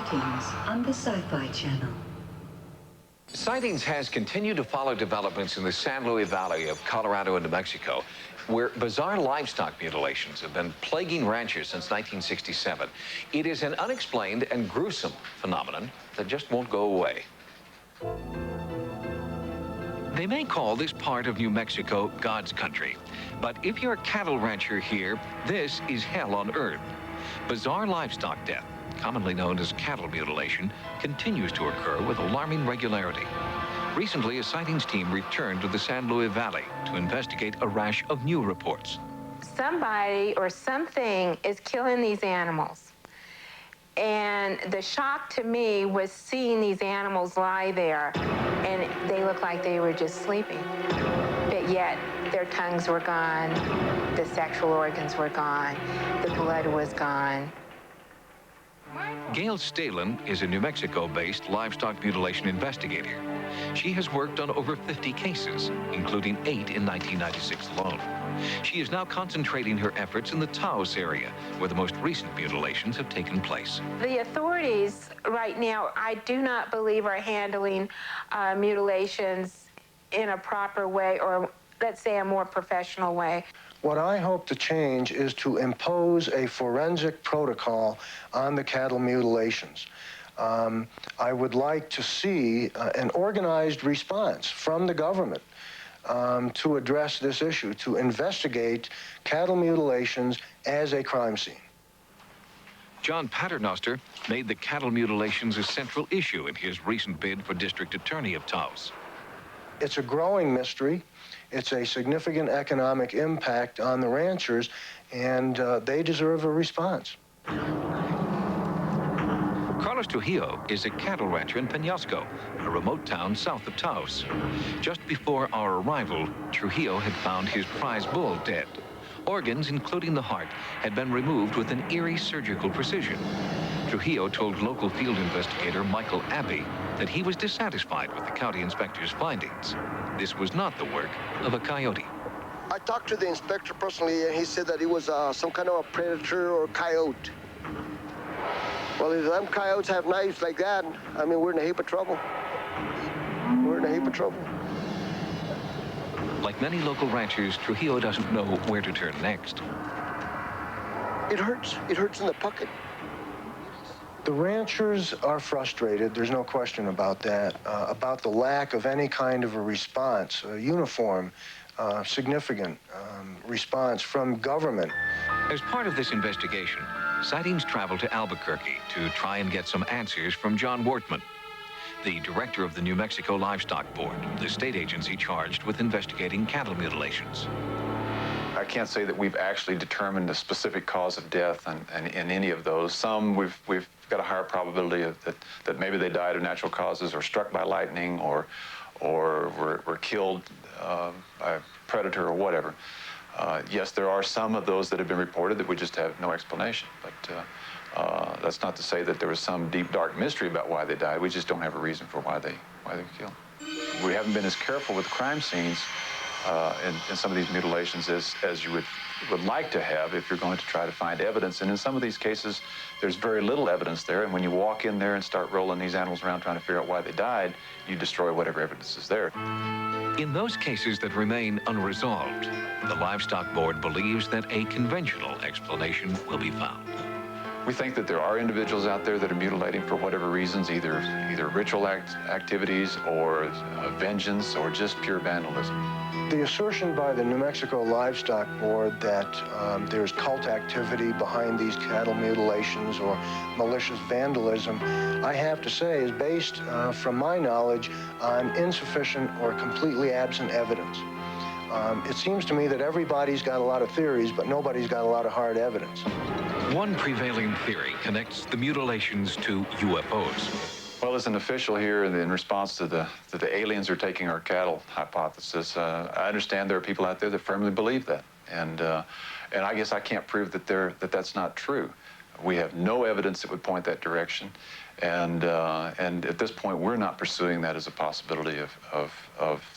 Sightings on the Sci-Fi Channel. Sightings has continued to follow developments in the San Luis Valley of Colorado and New Mexico, where bizarre livestock mutilations have been plaguing ranchers since 1967. It is an unexplained and gruesome phenomenon that just won't go away. They may call this part of New Mexico God's country, but if you're a cattle rancher here, this is hell on earth. Bizarre livestock death, commonly known as cattle mutilation, continues to occur with alarming regularity. Recently, a sightings team returned to the San Luis Valley to investigate a rash of new reports. Somebody or something is killing these animals. And the shock to me was seeing these animals lie there, and they looked like they were just sleeping. But yet, their tongues were gone, the sexual organs were gone, the blood was gone. Gail Stalin is a New Mexico-based livestock mutilation investigator. She has worked on over 50 cases, including 8 in 1996 alone. She is now concentrating her efforts in the Taos area, where the most recent mutilations have taken place. The authorities right now, I do not believe, are handling mutilations in a proper way, or let's say a more professional way. What I hope to change is to impose a forensic protocol on the cattle mutilations. I would like to see an organized response from the government to address this issue, to investigate cattle mutilations as a crime scene. John Paternoster made the cattle mutilations a central issue in his recent bid for district attorney of Taos. It's a growing mystery. It's a significant economic impact on the ranchers, and they deserve a response. Carlos Trujillo is a cattle rancher in Peñasco, a remote town south of Taos. Just before our arrival, Trujillo had found his prize bull dead. Organs, including the heart, had been removed with an eerie surgical precision. Trujillo told local field investigator Michael Abbey that he was dissatisfied with the county inspector's findings. This was not the work of a coyote. I talked to the inspector personally, and he said that it was some kind of a predator or coyote. Well, if them coyotes have knives like that, I mean, we're in a heap of trouble. We're in a heap of trouble. Like many local ranchers, Trujillo doesn't know where to turn next. It hurts. It hurts in the pocket. The ranchers are frustrated, there's no question about that, about the lack of any kind of a response, a uniform, significant response from government. As part of this investigation, Sightings traveled to Albuquerque to try and get some answers from John Wortman, the director of the New Mexico Livestock Board, the state agency charged with investigating cattle mutilations. I can't say that we've actually determined a specific cause of death in any of those. Some we've got a higher probability of that maybe they died of natural causes or struck by lightning or were killed by a predator or whatever. Yes, there are some of those that have been reported that we just have no explanation. But that's not to say that there was some deep, dark mystery about why they died. We just don't have a reason for why they were killed. We haven't been as careful with crime scenes in some of these mutilations as you would like to have if you're going to try to find evidence. And in some of these cases, there's very little evidence there. And when you walk in there and start rolling these animals around trying to figure out why they died, you destroy whatever evidence is there. In those cases that remain unresolved, the Livestock Board believes that a conventional explanation will be found. We think that there are individuals out there that are mutilating for whatever reasons, either ritual activities or vengeance or just pure vandalism. The assertion by the New Mexico Livestock Board that there's cult activity behind these cattle mutilations or malicious vandalism, I have to say, is based, from my knowledge, on insufficient or completely absent evidence. It seems to me that everybody's got a lot of theories, but nobody's got a lot of hard evidence. One prevailing theory connects the mutilations to UFOs. Well, as an official here in response to the aliens are taking our cattle hypothesis, I understand there are people out there that firmly believe that. And I guess I can't prove that that's not true. We have no evidence that would point that direction. And at this point, we're not pursuing that as a possibility of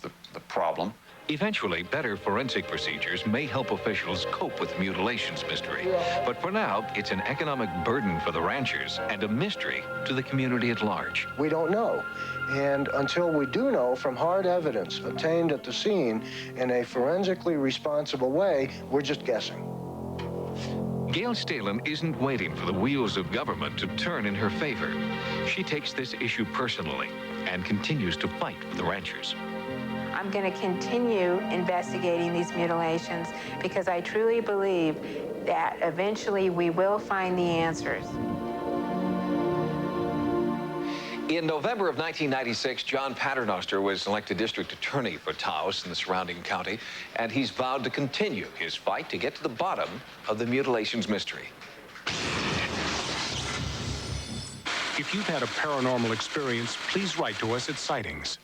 the problem. Eventually, better forensic procedures may help officials cope with the mutilations mystery. But for now, it's an economic burden for the ranchers and a mystery to the community at large. We don't know. And until we do know from hard evidence obtained at the scene in a forensically responsible way, we're just guessing. Gail Stalin isn't waiting for the wheels of government to turn in her favor. She takes this issue personally and continues to fight for the ranchers. I'm going to continue investigating these mutilations because I truly believe that eventually we will find the answers. In November of 1996, John Paternoster was elected district attorney for Taos and the surrounding county, and he's vowed to continue his fight to get to the bottom of the mutilations mystery. If you've had a paranormal experience, please write to us at Sightings.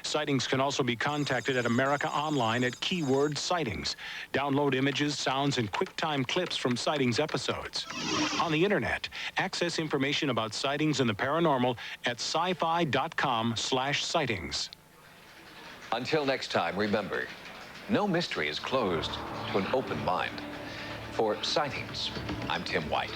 Sightings can also be contacted at America Online at keyword Sightings. Download images, sounds, and QuickTime clips from Sightings episodes. On the internet, access information about sightings and the paranormal at sci-fi.com/sightings. Until next time, remember, no mystery is closed to an open mind. For Sightings, I'm Tim White.